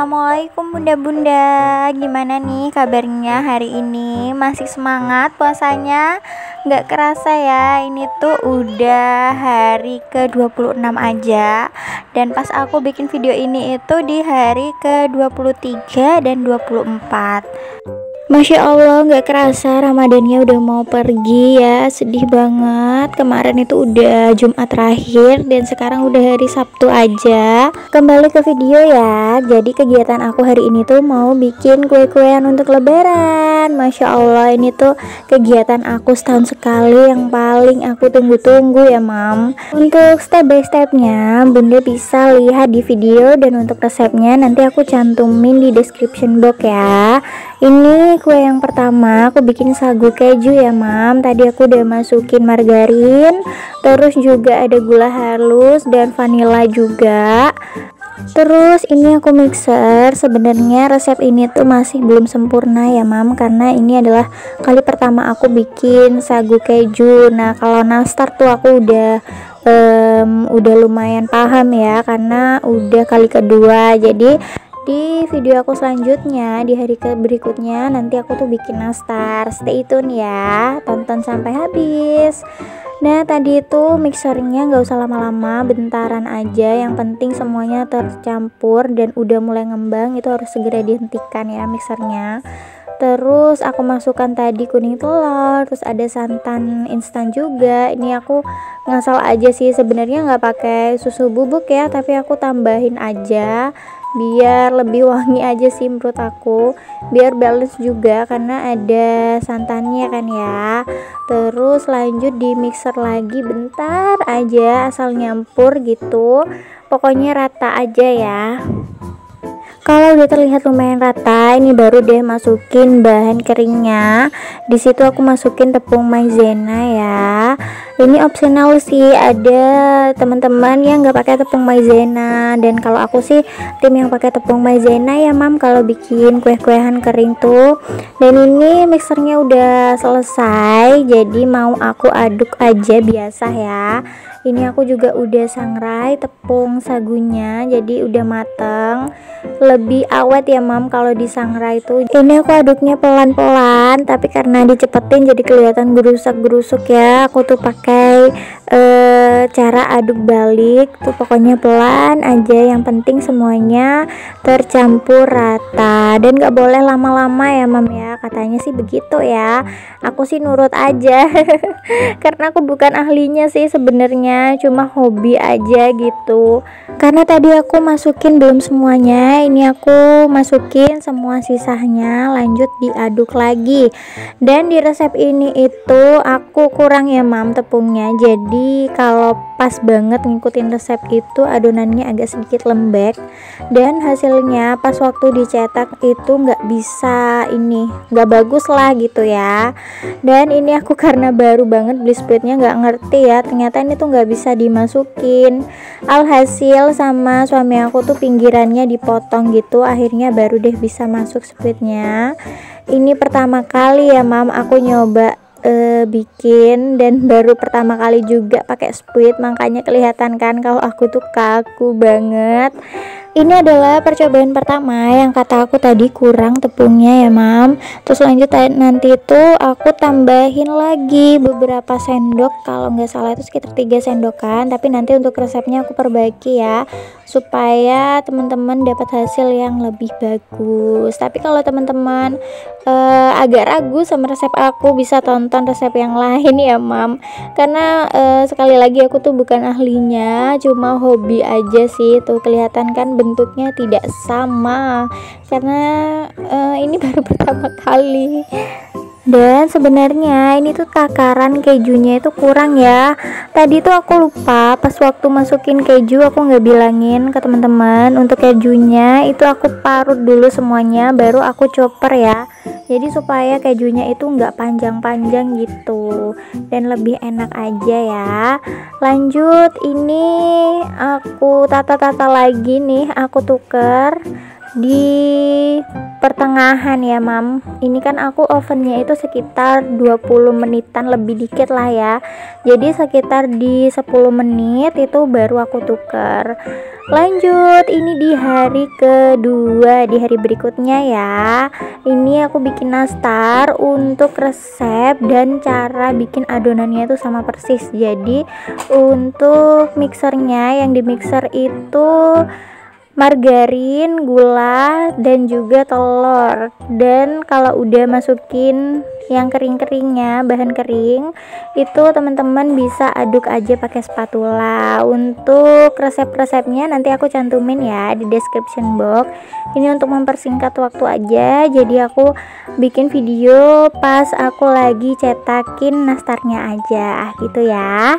Assalamualaikum bunda-bunda. Gimana nih kabarnya hari ini? Masih semangat puasanya? Gak kerasa ya, ini tuh udah hari ke-26 aja. Dan pas aku bikin video ini itu di hari ke-23 dan 24. Masya Allah, gak kerasa Ramadannya udah mau pergi ya. Sedih banget. Kemarin itu udah Jumat terakhir dan sekarang udah hari Sabtu aja. Kembali ke video ya. Jadi kegiatan aku hari ini tuh mau bikin kue-kuean untuk lebaran. Masya Allah, ini tuh kegiatan aku setahun sekali yang paling aku tunggu-tunggu ya mam. Untuk step by stepnya bunda bisa lihat di video, dan untuk resepnya nanti aku cantumin di description box ya. Ini kue yang pertama aku bikin sagu keju ya mam. Tadi aku udah masukin margarin, terus juga ada gula halus dan vanila juga. Terus ini aku mixer. Sebenarnya resep ini tuh masih belum sempurna ya mam, karena ini adalah kali pertama aku bikin sagu keju. Nah kalau nastar tuh aku udah lumayan paham ya, karena udah kali kedua. Jadi di video aku selanjutnya di hari berikutnya nanti aku tuh bikin nastar. Stay tune ya, tonton sampai habis. Nah tadi itu mixernya nggak usah lama-lama, bentaran aja. Yang penting semuanya tercampur dan udah mulai ngembang, itu harus segera dihentikan ya mixernya. Terus aku masukkan tadi kuning telur, terus ada santan instan juga. Ini aku ngasal aja sih, sebenarnya nggak pakai susu bubuk ya, tapi aku tambahin aja biar lebih wangi aja sih menurut aku, biar balance juga karena ada santannya kan ya. Terus lanjut di mixer lagi bentar aja, asal nyampur gitu, pokoknya rata aja ya. Kalau udah terlihat lumayan rata, ini baru deh masukin bahan keringnya. Di situ aku masukin tepung maizena ya. Ini opsional sih, ada teman-teman yang nggak pakai tepung maizena, dan kalau aku sih tim yang pakai tepung maizena ya mam kalau bikin kue-kuean kering tuh. Dan ini mixernya udah selesai, jadi mau aku aduk aja biasa ya. Ini aku juga udah sangrai tepung sagunya, jadi udah mateng, lebih awet ya mam kalau disangrai itu. Ini aku aduknya pelan-pelan, tapi karena dicepetin jadi kelihatan gerusak-gerusuk ya. Aku tuh pakai cara aduk balik tuh, pokoknya pelan aja, yang penting semuanya tercampur rata dan gak boleh lama-lama ya mam ya, katanya sih begitu ya. Aku sih nurut aja karena aku bukan ahlinya sih sebenarnya, cuma hobi aja gitu. Karena tadi aku masukin belum semuanya, ini aku masukin semua sisanya, lanjut diaduk lagi. Dan di resep ini itu aku kurang ya mam tepungnya, jadi kalau pas banget ngikutin resep itu adonannya agak sedikit lembek, dan hasilnya pas waktu dicetak itu nggak bisa, ini nggak bagus lah gitu ya. Dan ini aku karena baru banget beli spreadnya nggak ngerti ya, ternyata ini tuh nggak bisa dimasukin. Alhasil sama suami aku tuh pinggirannya dipotong gitu, akhirnya baru deh bisa masuk spreadnya. Ini pertama kali ya mam aku nyoba bikin, dan baru pertama kali juga pakai squid, makanya kelihatan kan kalau aku tuh kaku banget. Ini adalah percobaan pertama yang kata aku tadi kurang tepungnya ya mam. Terus lanjut nanti itu aku tambahin lagi beberapa sendok, kalau nggak salah itu sekitar 3 sendokan, tapi nanti untuk resepnya aku perbaiki ya supaya teman-teman dapat hasil yang lebih bagus. Tapi kalau teman-teman agak ragu sama resep aku, bisa tonton resep yang lain ya mam, karena sekali lagi aku tuh bukan ahlinya, cuma hobi aja sih. Tuh kelihatan kan bentuknya tidak sama karena ini baru pertama kali. Dan sebenarnya ini tuh takaran kejunya itu kurang ya. Tadi tuh aku lupa pas waktu masukin keju, aku nggak bilangin ke teman-teman. Untuk kejunya itu aku parut dulu semuanya, baru aku chopper ya. Jadi supaya kejunya itu nggak panjang-panjang gitu, dan lebih enak aja ya. Lanjut ini aku tata-tata lagi nih, aku tuker. di pertengahan ya mam. Ini kan aku ovennya itu sekitar 20 menitan lebih dikit lah ya, jadi sekitar di 10 menit itu baru aku tuker. Lanjut, ini di hari kedua, di hari berikutnya ya. Ini aku bikin nastar. Untuk resep dan cara bikin adonannya itu sama persis. Jadi untuk mixernya, yang di mixer itu margarin, gula, dan juga telur. Dan kalau udah masukin yang kering-keringnya, bahan kering, itu teman-teman bisa aduk aja pakai spatula. Untuk resep-resepnya nanti aku cantumin ya di description box. Ini untuk mempersingkat waktu aja, jadi aku bikin video pas aku lagi cetakin nastarnya aja gitu ya.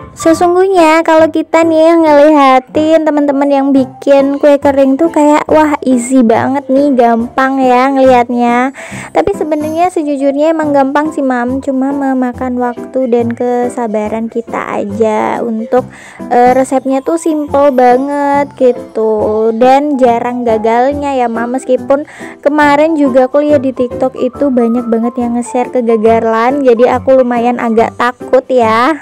Sesungguhnya kalau kita nih ngelihatin teman-teman yang bikin kue kering tuh kayak wah easy banget nih, gampang ya ngelihatnya. Tapi sebenarnya sejujurnya emang gampang sih mam, cuma memakan waktu dan kesabaran kita aja. Untuk resepnya tuh simple banget gitu dan jarang gagalnya ya mam. Meskipun kemarin juga aku lihat di TikTok itu banyak banget yang nge-share kegagalan, jadi aku lumayan agak takut ya.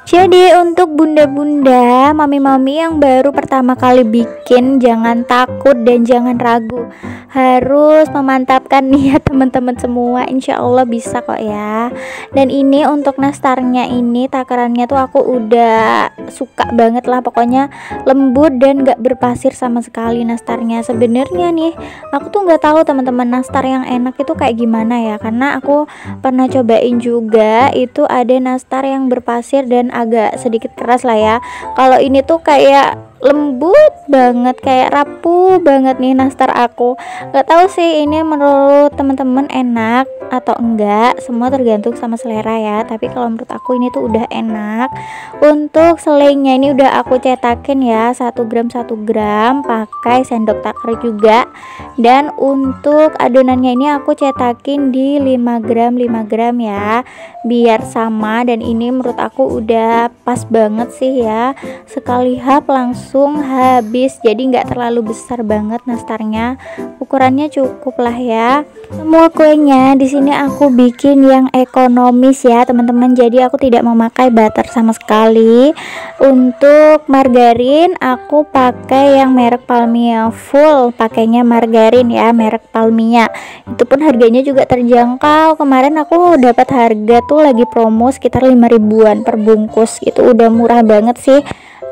Jadi untuk bunda-bunda, mami-mami yang baru pertama kali bikin, jangan takut dan jangan ragu. Harus memantapkan niat teman-teman semua, insya Allah bisa kok ya. Dan ini untuk nastarnya, ini takarannya tuh aku udah suka banget lah, pokoknya lembut dan gak berpasir sama sekali nastarnya. Sebenarnya nih aku tuh nggak tahu teman-teman nastar yang enak itu kayak gimana ya, karena aku pernah cobain juga, itu ada nastar yang berpasir dan agak sedikit keras lah ya. Kalau ini tuh kayak lembut banget, kayak rapuh banget nih nastar aku. Gak tahu sih ini menurut teman-teman enak atau enggak, semua tergantung sama selera ya. Tapi kalau menurut aku ini tuh udah enak. Untuk selainya ini udah aku cetakin ya, 1 gram 1 gram pakai sendok takar juga. Dan untuk adonannya ini aku cetakin di 5 gram 5 gram ya, biar sama. Dan ini menurut aku udah pas banget sih ya, sekali hap langsung habis, jadi nggak terlalu besar banget nastarnya, ukurannya cukup lah ya. Semua kuenya di sini aku bikin yang ekonomis ya teman-teman, jadi aku tidak memakai butter sama sekali. Untuk margarin aku pakai yang merek Palmia full, pakainya margarin ya merek Palmia. Itu pun harganya juga terjangkau, kemarin aku dapat harga tuh lagi promo sekitar 5 ribuan per bungkus, itu udah murah banget sih.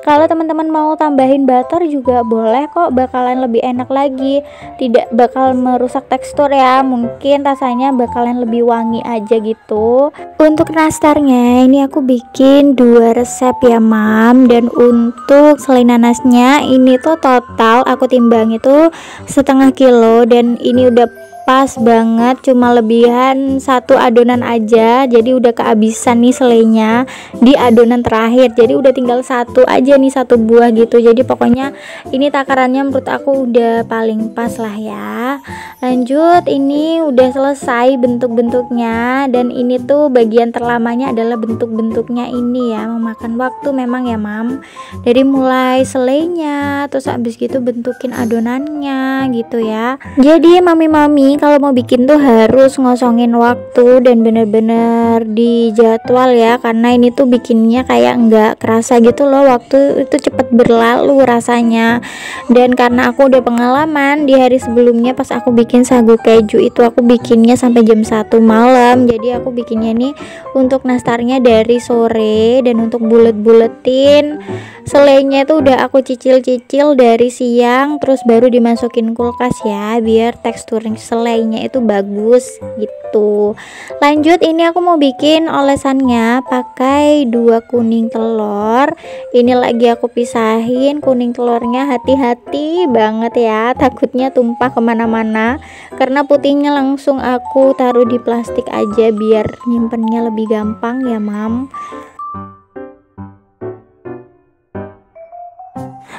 Kalau teman-teman mau tambahin butter juga boleh kok, bakalan lebih enak lagi, tidak bakal merusak tekstur ya, mungkin rasanya bakalan lebih wangi aja gitu. Untuk nastarnya ini aku bikin 2 resep ya mam. Dan untuk selai nanasnya ini tuh total aku timbang itu 1,5 kilo, dan ini udah pas banget, cuma lebihan 1 adonan aja, jadi udah kehabisan nih selainya di adonan terakhir, jadi udah tinggal 1 aja nih, 1 buah gitu. Jadi pokoknya ini takarannya menurut aku udah paling pas lah ya. Lanjut, ini udah selesai bentuk-bentuknya, dan ini tuh bagian terlamanya adalah bentuk-bentuknya ini ya, memakan waktu memang ya mam, dari mulai selainya terus habis gitu bentukin adonannya gitu ya. Jadi mami-mami kalau mau bikin tuh harus ngosongin waktu dan bener-bener dijadwal ya, karena ini tuh bikinnya kayak nggak kerasa gitu loh, waktu itu cepet berlalu rasanya. Dan karena aku udah pengalaman di hari sebelumnya pas aku bikin sagu keju itu aku bikinnya sampai jam 1 malam, jadi aku bikinnya nih untuk nastarnya dari sore, dan untuk bulet-buletin selainya itu udah aku cicil-cicil dari siang, terus baru dimasukin kulkas ya, biar tekstur selainya itu bagus gitu. Lanjut, ini aku mau bikin olesannya pakai 2 kuning telur. Ini lagi aku pisahin kuning telurnya, hati-hati banget ya, takutnya tumpah kemana-mana, karena putihnya langsung aku taruh di plastik aja biar nyimpennya lebih gampang ya mam.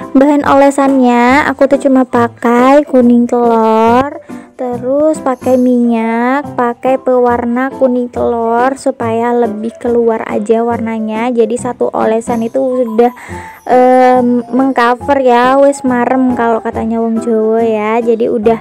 Bahan olesannya aku tuh cuma pakai kuning telur, Terus pakai minyak, pakai pewarna kuning telur supaya lebih keluar aja warnanya. Jadi satu olesan itu sudah mengcover ya, wis marem kalau katanya wong Jawa ya. Jadi udah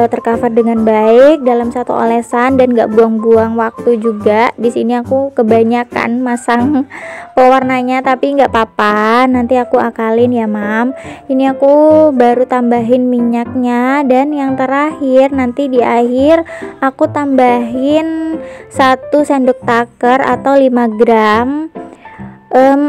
tercover dengan baik dalam satu olesan dan gak buang-buang waktu juga. Di sini aku kebanyakan masang pewarnanya, tapi nggak apa-apa, nanti aku akalin ya mam. Ini aku baru tambahin minyaknya, dan yang terakhir nanti di akhir aku tambahin 1 sendok taker atau 5 gram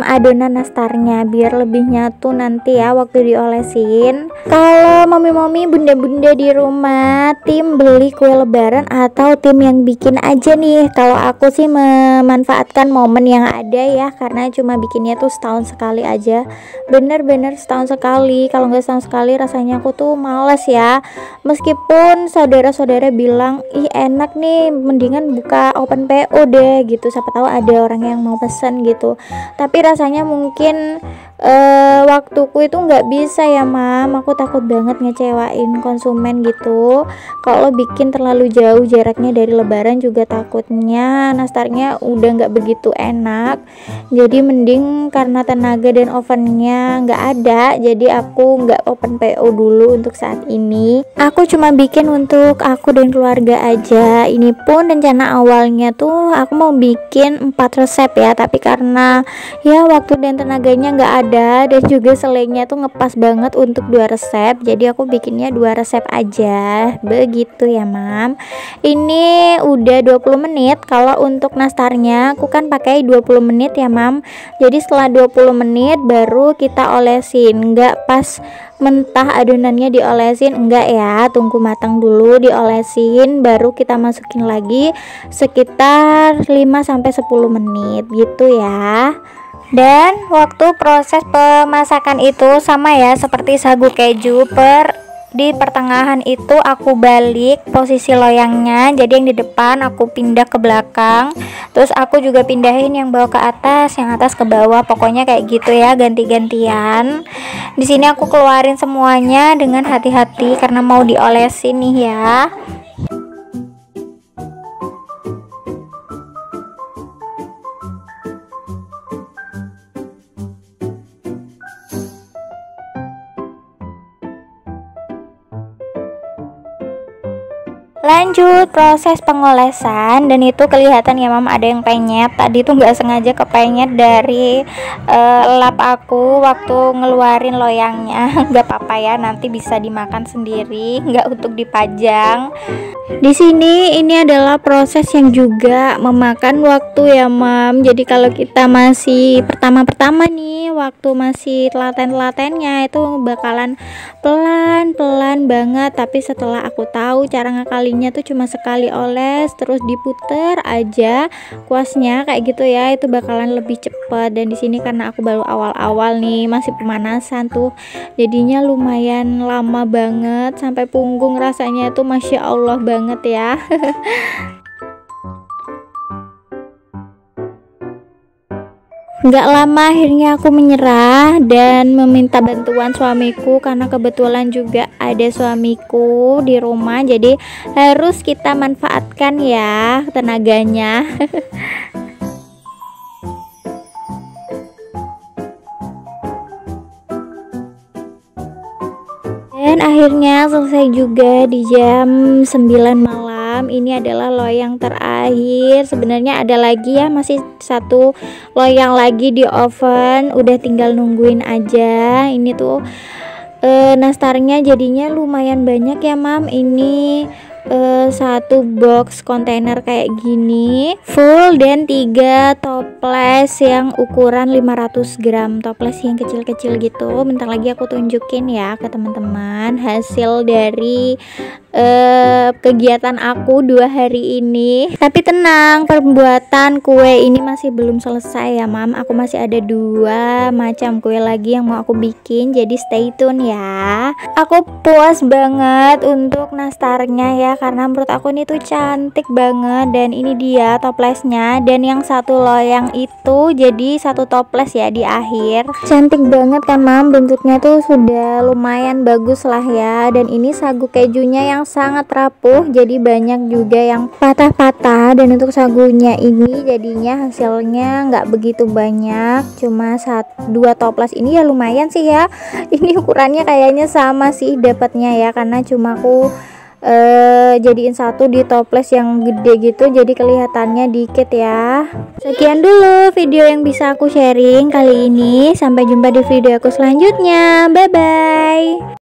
adonan nastarnya biar lebih nyatu nanti ya waktu diolesin. Kalau mami-mami bunda-bunda di rumah tim beli kue lebaran atau tim yang bikin aja nih, kalau aku sih memanfaatkan momen yang ada ya, karena cuma bikinnya tuh setahun sekali aja, bener-bener setahun sekali. Kalau nggak setahun sekali rasanya aku tuh males ya, meskipun saudara-saudara bilang ih enak nih, mendingan buka open PO deh gitu, siapa tahu ada orang yang mau pesan gitu. Tapi rasanya mungkin waktuku itu nggak bisa ya mam, aku takut banget ngecewain konsumen gitu. Kalau bikin terlalu jauh jaraknya dari lebaran juga takutnya nastarnya udah nggak begitu enak. Jadi mending karena tenaga dan ovennya nggak ada, jadi aku nggak open PO dulu untuk saat ini. Aku cuma bikin untuk aku dan keluarga aja. Ini pun rencana awalnya tuh aku mau bikin 4 resep ya, tapi karena ya waktu dan tenaganya nggak ada, dan juga selainya tuh ngepas banget untuk 2 resep, jadi aku bikinnya 2 resep aja begitu ya mam. Ini udah 20 menit. Kalau untuk nastarnya aku kan pakai 20 menit ya mam, jadi setelah 20 menit baru kita olesin, nggak pas mentah adonannya diolesin, enggak ya, tunggu matang dulu diolesin baru kita masukin lagi sekitar 5-10 menit gitu ya. Dan waktu proses pemasakan itu sama ya seperti sagu keju, di pertengahan itu aku balik posisi loyangnya, jadi yang di depan aku pindah ke belakang, terus aku juga pindahin yang bawah ke atas, yang atas ke bawah, pokoknya kayak gitu ya, ganti-gantian. Di sini aku keluarin semuanya dengan hati-hati karena mau diolesin nih ya. Lanjut proses pengolesan, dan itu kelihatan ya mam ada yang penyet, tadi tuh nggak sengaja kepenyet dari lap aku waktu ngeluarin loyangnya. Nggak apa-apa ya, nanti bisa dimakan sendiri, nggak untuk dipajang. Di sini ini adalah proses yang juga memakan waktu ya mam. Jadi kalau kita masih pertama-pertama nih, waktu masih telaten-telatennya itu bakalan pelan-pelan banget, tapi setelah aku tahu cara ngakalinya tuh cuma sekali oles terus diputer aja kuasnya kayak gitu ya, itu bakalan lebih cepat. Dan di sini karena aku baru awal-awal nih, masih pemanasan tuh, jadinya lumayan lama banget sampai punggung, rasanya itu masya Allah banget ya. Nggak lama akhirnya aku menyerah dan meminta bantuan suamiku, karena kebetulan juga ada suamiku di rumah, jadi harus kita manfaatkan ya tenaganya. Dan akhirnya selesai juga di jam 9 malam. Ini adalah loyang terakhir. Sebenarnya ada lagi ya, masih 1 loyang lagi di oven. Udah tinggal nungguin aja. Ini tuh nastarnya jadinya lumayan banyak ya mam. Ini 1 box kontainer kayak gini full, dan 3 toples yang ukuran 500 gram, toples yang kecil-kecil gitu. Bentar lagi aku tunjukin ya ke teman-teman hasil dari kegiatan aku 2 hari ini. Tapi tenang, pembuatan kue ini masih belum selesai ya mam, aku masih ada 2 macam kue lagi yang mau aku bikin, jadi stay tune ya. Aku puas banget untuk nastarnya ya, ya, karena menurut aku ini tuh cantik banget. Dan ini dia toplesnya, dan yang satu loyang itu jadi satu toples ya di akhir. Cantik banget kan mam, bentuknya tuh sudah lumayan bagus lah ya. Dan ini sagu kejunya yang sangat rapuh, jadi banyak juga yang patah-patah. Dan untuk sagunya ini jadinya hasilnya nggak begitu banyak, cuma 2 toples ini ya lumayan sih ya. Ini ukurannya kayaknya sama sih dapatnya ya, karena cuma aku jadiin satu di toples yang gede gitu, jadi kelihatannya dikit ya. Sekian dulu video yang bisa aku sharing kali ini, sampai jumpa di video aku selanjutnya, bye bye.